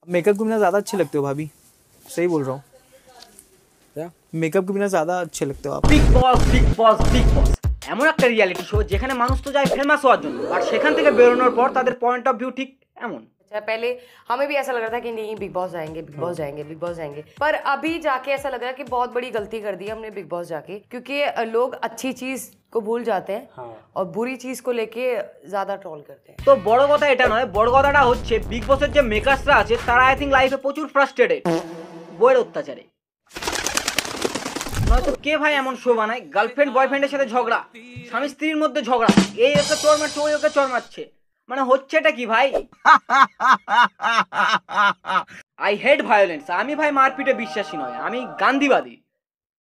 Makeup के बिना ज़्यादा अच्छे लगते हो भाभी, सही बोल रहा हूँ। क्या मेकअप के बिना ज़्यादा अच्छे लगते हो आप। বিগ বস বিগ বস বিগ বস এমন একটা রিয়েলিটি শো যেখানে মানুষ তো যায় ফেমাস হওয়ার জন্য, আর সেখান থেকে বেরোনোর পর তাদের পয়েंट অফ ভিউ ঠিক এমন। पहले हमें भी ऐसा लग रहा था कि नहीं बिग बॉस जाएंगे बिग बॉस जाएंगे बिग बॉस जाएंगे, पर अभी जाके ऐसा लग रहा है कि बहुत बड़ी गलती कर दी हमने बिग बॉस जाके, क्योंकि लोग अच्छी चीज को भूल जाते हैं और बुरी चीज को लेके ज्यादा ट्रोल करते हैं। তো বড় কথা এটা নয়, বড় কথাটা হচ্ছে বিগ বসের যে মেকার্সরা আছে তারা আই থিঙ্ক লাইফে প্রচুর ফ্রাস্ট্রেটেড বইয়ের অত্যাচারে। নয়তো কে ভাই এমন শো বানায় গার্লফ্রেন্ড বয়ফ্রেন্ডের সাথে ঝগড়া, স্বামী স্ত্রীর মধ্যে ঝগড়া, এই ওকে চোর মারছে ওই ওকে চোর মারছে, মানে হচ্ছেটা কি ভাই? I hate violence. আমি ভাই মারপিটে বিশ্বাসী নয়, আমি গান্ধীবাদী,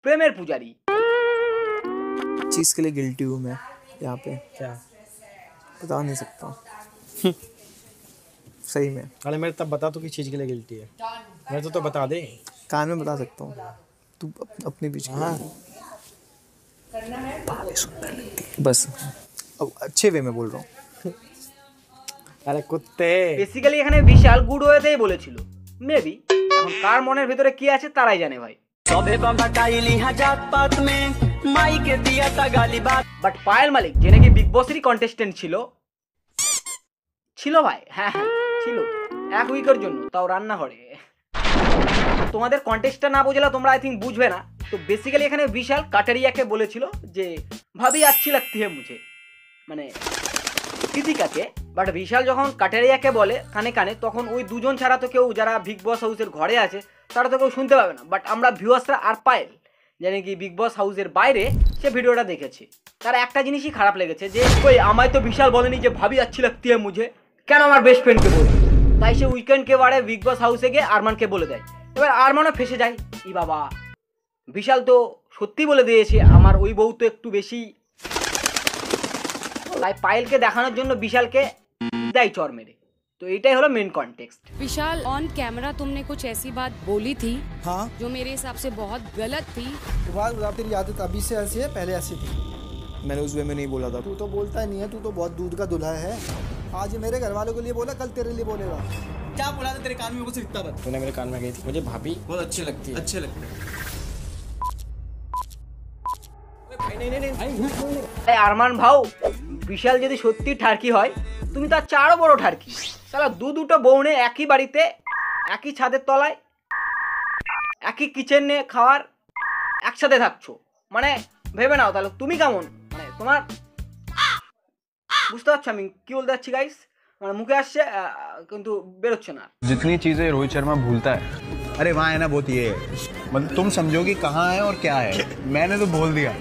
প্রেমের পূজারী। चीज़ के लिए गिल्टी हूँ मैं यहाँ पे, क्या बता नहीं सकता हूँ। सही में। अरे मेरे तब बता तो किस चीज़ के लिए गिल्टी है, मैं तो बता दे। कान में बता सकता हूँ, तू अपने बीच में। हाँ बस अब अच्छे वे में बोल रहा हूँ। আরে কুত্তে বেসিক্যালি এখানে বিশাল গুড ওয়েতেই বলেছিল মেবি, এখন কার মনের ভিতরে কি আছে তারাই জানে ভাই। সবে বাবা কাইলি হাজাত পাত মে মাইকে দিয়া তা গালি বাত। বাট পায়েল মালিক যে নাকি বিগ বসেরই কন্টেস্টেন্ট ছিল ভাই, হ্যাঁ ছিল এক উইকের জন্য, তাও রান্না করে। তোমাদের কন্টেস্টটা না বুঝলে তোমরা আই থিঙ্ক বুঝবে না। তো বেসিক্যালি এখানে বিশাল কাটারিয়াকে বলেছিল যে ভাবি আচ্ছি লাগতি হে মুঝে, মানে কৃতিকাকে। বাট বিশাল যখন কাটারিয়াকে বলে কানে কানে, তখন ওই দুজন ছাড়া তো কেউ যারা বিগ বস হাউসের ঘরে আছে তারা তো কেউ শুনতে পাবে না। বাট আমরা ভিউয়ার্সরা আর পায়েল জানি কি বিগ বস হাউসের বাইরে সে ভিডিওটা দেখেছে, তার একটা জিনিসই খারাপ লেগেছে যে ওই আমায় তো বিশাল বলেনি যে ভাবি আচ্ছি লাগতি হে মুঝে, কেন আমার বেস্ট ফ্রেন্ডকে বলবে। তাই সে উইকেন্ডকে বারে বিগ বস হাউসে গিয়ে আরমানকে বলে দেয়। এবার আরমানও ফেসে যায়, ই বাবা বিশাল তো সত্যি বলে দিয়েছে আমার ওই বউ তো একটু বেশি। তাই পায়েলকে দেখানোর জন্য বিশালকে দেয় চর মেরে। तो एटाई हलो main context. Vishal on camera तुमने कुछ ऐसी बात बोली थी हाँ जो मेरे हिसाब से बहुत गलत थी। तेरी आदत अभी से ऐसी है, पहले ऐसी थी। मैंने उस वे में नहीं बोला था। तू तो बोलता ही नहीं है, तू तो बहुत दूध का दुल्हा है। आज मेरे घर वालों के लिए बोला, कल तेरे लिए बोलेगा। क्या बोला था तेरे कान में? मुझे इतना बता। तूने मेरे कान में गई थी, मुझे भाभी बहुत अच्छी लगती है, अच्छे लगते हैं। আরমান ভাও বিশাল যদি সত্যি ঠারকি হয় তুমি তার চারও বড় ঠারকি। সালা দুটো বউনে একই বাড়িতে একই ছাদের তলায় একই কিচেনে খাওয়ার একসাথে থাকছো, মানে ভেবে নাও তাহলে তুমি কেমন, মানে তোমার বুঝতে পারছো আমি কি বলতে চাচ্ছি গাইস? মানে মুখে আসছে কিন্তু বেরোচ্ছে না। जितनी चीजें रोहित शर्मा भूलता है, अरे वहाँ है ना बहुत ये मतलब तुम समझोगे कहाँ है और क्या है, मैंने तो बोल दिया।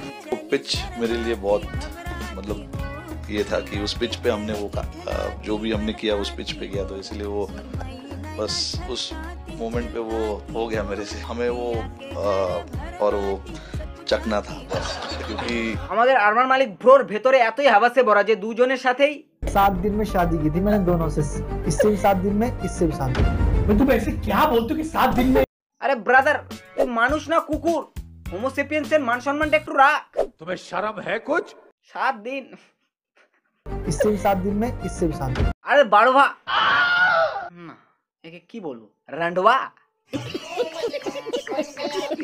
पिच मेरे लिए बहुत मतलब ये था कि उस पिच पे हमने वो जो भी हमने किया उस पिच पे किया, तो इसलिए वो बस उस मोमेंट पे वो हो गया मेरे से, हमें वो और वो चकना था बस। क्योंकि আমাদের আরমান মালিক ব্রোর ভেতরে এতই হাবাসে ভরা যে দুজনের সাথেই 7 दिन में शादी की थी मैंने दोनों से, इससे भी 7 दिन में, इससे भी 7 दिन में। तुम ऐसे क्या बोलते हो कि 7 दिन में? আরে ব্রাদার তুই মানুষ না কুকুর, হোমোসেপিয়েন্সের মান সম্মানটা একটু রাখ। तुम्हें शर्म है कुछ? 7 दिन, इससे भी 7 दिन में, इससे भी 7 दिन। আরে বাড়োয়া না, একে কি বলবো, রান্ডোয়া।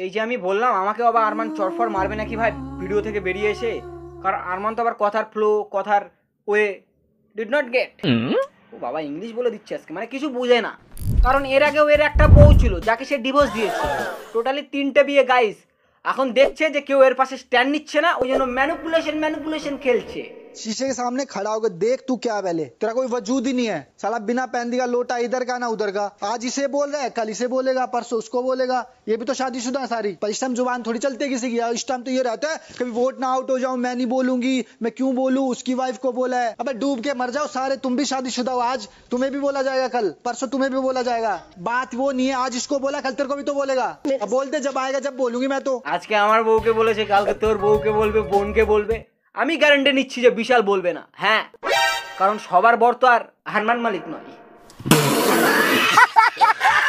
এই যে আমি বললাম আমাকে আবার আরমান চরফর মারবে নাকি ভাই ভিডিও থেকে বেরিয়ে এসে, কারণ আরমান তো আবার কথার ফ্লো কথার ওয়ে ডিড নট গেট। ও বাবা ইংলিশ বলে দিচ্ছে আজকে, মানে কিছু বুঝে না। কারণ এর আগেও এর একটা বউ ছিল যাকে সে ডিভোর্স দিয়েছে, টোটালি 3টে বিয়ে গাইস। এখন দেখছে যে কেউ এর পাশে স্ট্যান্ড নিচ্ছে না, ওই জন্য ম্যানিপুলেশন খেলছে। शीशे के सामने खड़ा होकर देख तू क्या पहले, तेरा कोई वजूद ही नहीं है साला, बिना पहन का लोटा इधर का ना उधर का। आज इसे बोल रहा है, कल इसे बोलेगा, परसों उसको बोलेगा। ये भी तो शादीशुदा है सारी, पर इस टाइम जुबान थोड़ी चलती है किसी की। इस टाइम तो ये रहता है कभी वोट ना आउट हो जाऊं मैं नहीं बोलूंगी, मैं क्यों बोलूं, उसकी वाइफ को बोला है। अबे डूब के मर जाओ सारे, तुम भी शादीशुदा हो। आज तुम्हें भी बोला जाएगा, कल परसों तुम्हें भी बोला जाएगा। बात वो नहीं है, आज इसको बोला कल तेरे को भी तो बोलेगा। अब बोलते जब आएगा जब बोलूंगी मैं तो। আজকে আমার বউকে বলেছে কালকে তোর বউকে বলবে, বোনকে বলবে। আমি গ্যারান্টি নিচ্ছি যে বিশাল বলবে না। হ্যাঁ, কারণ সবার বর তো আর আরমান মালিক নয়।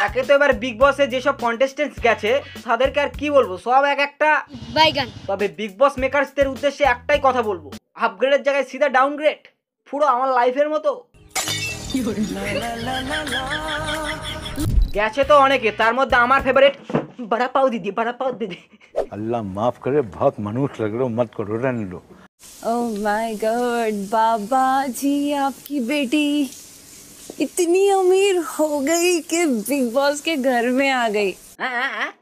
তাকে তো এবার বিগ বসে যেসব কন্টেস্টেন্টস গেছে তাদেরকে আর কি বলবো, সব এক একটা বাইগান। তবে বিগ বস মেকার্সদের উদ্দেশ্যে একটাই কথা বলবো, আপগ্রেডের জায়গায় সিধা ডাউনগ্রেড, পুরো আমার লাইফের মতো। গেছে তো অনেকে, তার মধ্যে আমার ফেভারিট বড়া পাও দিদি, বড়া পাও দিদি। अल्लाह माफ करे, बहुत मनुष्य लग रहे हो, मत करो, रहने दो। ओह माय गॉड, बाबा जी आपकी बेटी इतनी अमीर हो गई कि बिग बॉस के घर में आ गई।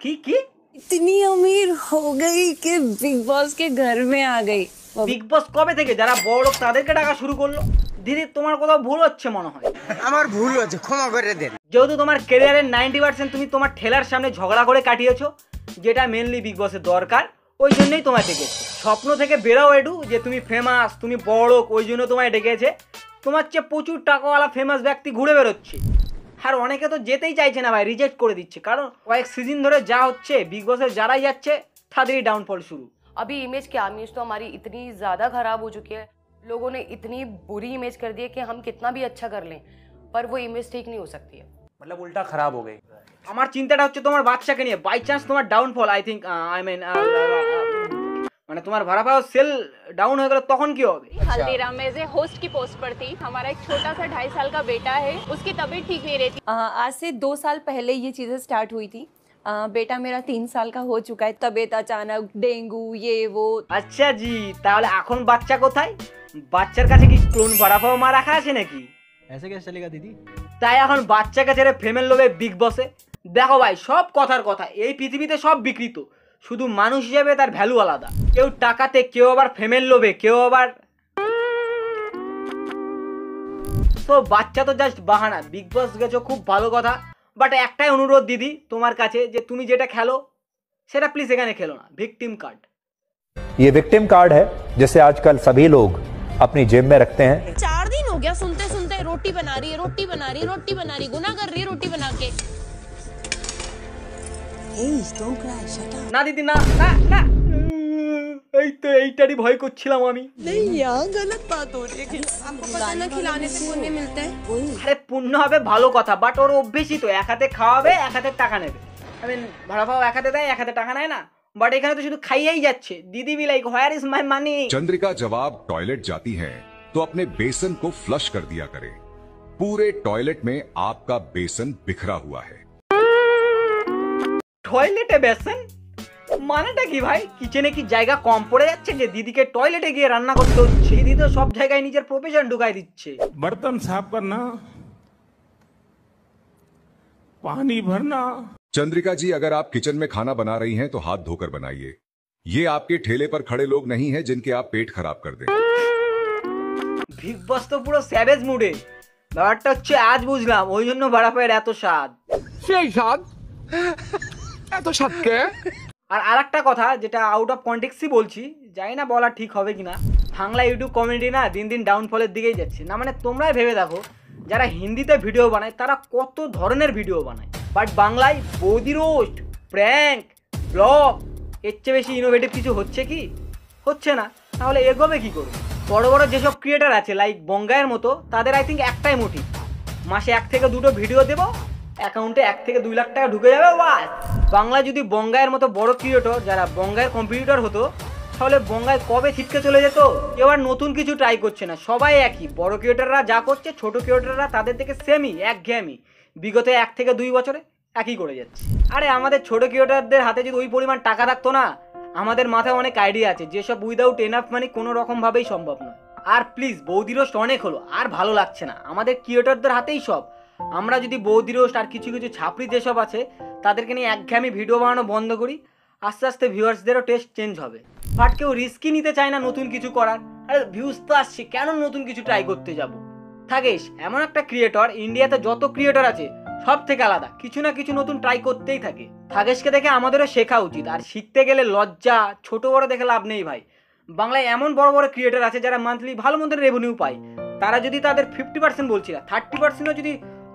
কি इतनी अमीर हो गई कि बिग बॉस के घर में आ गई। বিগ বস কবে থেকে যারা বড় লোক তাদেরকে ডাকা শুরু করলো? দিদি তোমার কোথাও ভুল হচ্ছে মনে হয়। আমার ভুল হচ্ছে, ক্ষমা করে দেন। যেহেতু তোমার ক্যারিয়ারের 90% তুমি তোমার ঠেলার সামনে ঝগড়া করে কাটিয়েছো, যেটা মেনলি বিগ বসের দরকার, ওই জন্যই তোমায় ডেকেছে। স্বপ্ন থেকে বেরাও একটু, যে তুমি ফেমাস, তুমি বড় লোক, ওই জন্য তোমায় ডেকেছে। তোমার চেয়ে প্রচুর টাকাওয়ালা ফেমাস ব্যক্তি ঘুরে বেরোচ্ছে, আর অনেকে তো যেতেই চাইছে না ভাই, রিজেক্ট করে দিচ্ছে। কারণ কয়েক সিজন ধরে যা হচ্ছে, বিগ বসের যারাই যাচ্ছে তাদেরই ডাউনফল শুরু। अभी इमेज क्या, इमेज तो हमारी इतनी ज़्यादा ख़राब हो चुकी है, लोगों ने इतनी बुरी इमेज कर दी है कि हम कितना भी अच्छा कर लें पर वो इमेज ठीक नहीं हो सकती है। मतलब उल्टा खराब हो गई। আমার চিন্তাটা হচ্ছে তোমার বাচ্চাকে নিয়ে। বাই চান্স তোমার ডাউনফল, আই থিঙ্ক মানে তোমার ভাড়া পাওয়া সেল ডাউন হয়ে গেল, তখন কি হবে? हल्दीराम में से होस्ट की पोस्ट पर थी। हमारा एक छोटा सा 2.5 साल का बेटा है, उसकी तबीयत ठीक नहीं रहती। आज से 2 साल पहले ये चीज़ें स्टार्ट हुई थी। बेटा मेरा 3 साल का हो चुका है, तबीयत अचानक, डेंगू, ये वो। আচ্ছা জি, তাহলে এখন বাচ্চা কোথায়? বাচ্চার কাছে কি ক্লোন ভাড়া পাওয়া মা রাখা আছে নাকি? ऐसे कैसे चलेगा दीदी? তাই এখন বাচ্চাকে ছেড়ে ফেমের লোভে বিগ বসে। দেখো ভাই, সব কথার কথা, এই পৃথিবীতে সব বিকৃত, শুধু মানুষ হিসেবে তার ভ্যালু আলাদা। কেউ টাকাতে, কেউ আবার ফেমের লোভে, কেউ আবার। তো বাচ্চা তো জাস্ট বাহানা। বিগ বস গেছো খুব ভালো কথা, বাট একটাই অনুরোধ দিদি তোমার কাছে, যে তুমি যেটা খেলো সেটা প্লিজ এখানে খেলো না। ভিকটিম কার্ড, ये विक्टिम कार्ड है जिसे आजकल सभी लोग अपनी जेब में रखते हैं। 4 दिन हो गया सुनते सुनते रोटी बना रही है, रोटी बना रही है, रोटी बना रही, गुनाह कर रही है रोटी बना के। না দিদি না না না, এই তো এইটারই ভয় করছিলাম আমি। नहीं यार गलत बात हो रही है, आपको पता ना खिलाने से पुण्य मिलता है। আরে পুণ্য হবে ভালো কথা, বাট ওর অভ্যেসই তো এক হাতে খাওয়াবে এক হাতে টাকা নেবে। আই মিন ভাড়া পাও এক হাতে দেয়, এক হাতে টাকা নেয় না, বাট এখানে তো শুধু খাইয়েই যাচ্ছে। দিদি be like where is my money. Chandrika जवाब टॉयलेट जाती हैं तो अपने बेसन को फ्लश कर दिया करे। पूरे टॉयलेट में आपका बेसन बिखरा हुआ है। টয়লেটে বেসন মানেটা কি ভাই? কিচেনে কি জায়গা কম পড়ে যাচ্ছে যে দিদিকে টয়লেটে গিয়ে রান্না করতে হচ্ছে? দিদি তো সব জায়গায় নিজের প্রফেশন ঢুকাই দিচ্ছে। बर्तन साफ करना, पानी भरना। चंद्रिका जी, अगर आप किचन में खाना बना रही हैं तो हाथ धोकर बनाइए। ये आपके ठेले पर खड़े लोग नहीं हैं जिनके आप पेट खराब कर दें। বিগ বস তো পুরো স্যাভেজ মুডে। ব্যাপারটা হচ্ছে আজ বুঝলাম ওই জন্য ভাড়া পায়ের এত স্বাদ। সেই স্বাদ, এত স্বাদ কে? আর আরেকটা কথা, যেটা আউট অফ কনটেক্সটই বলছি, জানি না বলা ঠিক হবে কিনা, বাংলা ইউটিউব কমিউনিটি না দিন দিন ডাউনফলের দিকেই যাচ্ছে। না মানে তোমরাই ভেবে দেখো, যারা হিন্দিতে ভিডিও বানায় তারা কত ধরনের ভিডিও বানায়, বাট বাংলায় বৌদি রোস্ট, প্র্যাঙ্ক, ব্লগ, এর চেয়ে বেশি ইনোভেটিভ কিছু হচ্ছে কি? হচ্ছে না। তাহলে এগোবে কি করবে? বড় বড় যেসব ক্রিয়েটার আছে লাইক বঙ্গায়ের মতো, তাদের আই থিঙ্ক একটাই মোটিভ, মাসে 1 থেকে 2টো ভিডিও দেবো, অ্যাকাউন্টে 1 থেকে 2 লাখ টাকা ঢুকে যাবে, বাস। বাংলায় যদি বঙ্গায়ের মতো বড় ক্রিয়েটর যারা বঙ্গায়ের কম্পিটিটর হতো, তাহলে বঙ্গায় কবে ছিটকে চলে যেত। কেউ আর নতুন কিছু ট্রাই করছে না, সবাই একই। বড় ক্রিয়েটররা যা করছে, ছোট ক্রিয়েটররা তাদের থেকে সেমই, একঘেয়েমি, বিগত 1 থেকে 2 বছরে একই করে যাচ্ছে। আরে আমাদের ছোট ক্রিয়েটরদের হাতে যদি ওই পরিমাণ টাকা থাকতো না, আমাদের মাথায় অনেক আইডিয়া আছে যেসব উইদাউট এনাফ মানি কোনো রকমভাবেই সম্ভব নয়। আর প্লিজ, বৌদি রোস্ট অনেক হলো, আর ভালো লাগছে না। আমাদের ক্রিয়েটরদের হাতেই সব। আমরা যদি বৌদি রোস্ট আর কিছু কিছু ছাপড়ি যেসব আছে তাদেরকে নিয়ে একঘেয়েমি ভিডিও বানানো বন্ধ করি, আস্তে আস্তে ভিউয়ার্সদেরও টেস্ট চেঞ্জ হবে। বাট কেউ রিস্কই নিতে চায় না নতুন কিছু করার। আরে ভিউজ তো আসছে, কেন নতুন কিছু ট্রাই করতে যাব? থাকেশ এমন একটা ক্রিয়েটর, ইন্ডিয়াতে যত ক্রিয়েটর আছে সব থেকে আলাদা, কিছু না কিছু নতুন ট্রাই করতেই থাকে। থাকেশকে দেখে আমাদেরও শেখা উচিত। আর শিখতে গেলে লজ্জা, ছোট বড় দেখে লাভ নেই ভাই। বাংলায় এমন বড় বড় ক্রিয়েটর আছে যারা মান্থলি ভালো মতো রেভিনিউ পায়, তারা যদি তাদের 50% বলছি না 30%ও যদি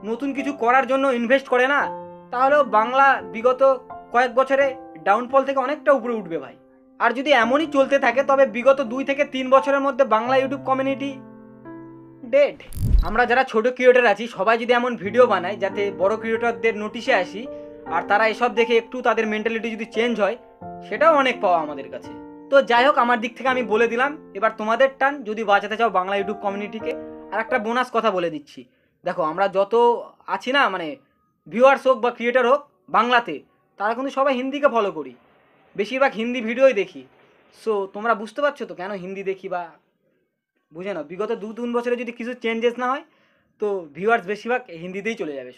নতুন কিছু করার জন্য ইনভেস্ট করে না, তাহলেও বাংলা বিগত কয়েক বছরে ডাউনফল থেকে অনেকটা উপরে উঠবে ভাই। আর যদি এমনই চলতে থাকে, তবে বিগত 2 থেকে 3 বছরের মধ্যে বাংলা ইউটিউব কমিউনিটি ডেড। আমরা যারা ছোট ক্রিয়েটর আছি সবাই যদি এমন ভিডিও বানাই যাতে বড় ক্রিয়েটরদের নোটিশে আসি, আর তারা এসব দেখে একটু তাদের মেন্টালিটি যদি চেঞ্জ হয়, সেটাও অনেক পাওয়া আমাদের কাছে। তো যাই হোক, আমার দিক থেকে আমি বলে দিলাম। এবার তোমাদের টান, যদি বাঁচাতে চাও বাংলা ইউটিউব কমিউনিটিকে। আর একটা বোনাস কথা বলে দিচ্ছি, দেখো আমরা যত আছি না, মানে ভিউয়ার্স হোক বা ক্রিয়েটার হোক বাংলাতে, তারা কিন্তু সবাই হিন্দিকে ফলো করি, বেশিরভাগ হিন্দি ভিডিওই দেখি। সো তোমরা বুঝতে পারছো তো কেন হিন্দি দেখি, বা বুঝে নাও বিগত 2-3 বছরে যদি কিছু চেঞ্জেস না হয় তো ভিউয়ার্স বেশিরভাগ হিন্দিতেই চলে যাবে।